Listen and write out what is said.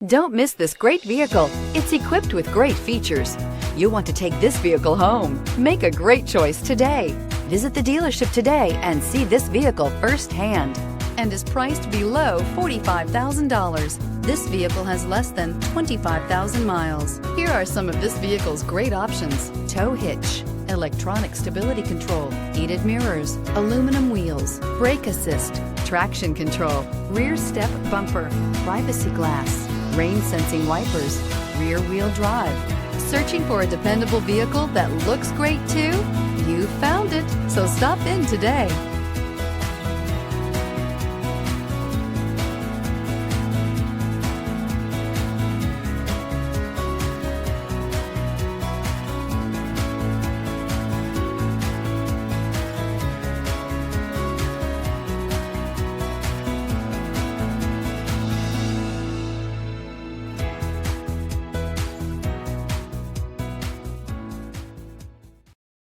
Don't miss this great vehicle. It's equipped with great features. You'll want to take this vehicle home. Make a great choice today. Visit the dealership today and see this vehicle firsthand, and is priced below $45,000. This vehicle has less than 25,000 miles. Here are some of this vehicle's great options: tow hitch, electronic stability control, heated mirrors, aluminum wheels, brake assist, traction control, rear step bumper, privacy glass, rain sensing wipers, rear wheel drive. Searching for a dependable vehicle that looks great too? You found it, so stop in today.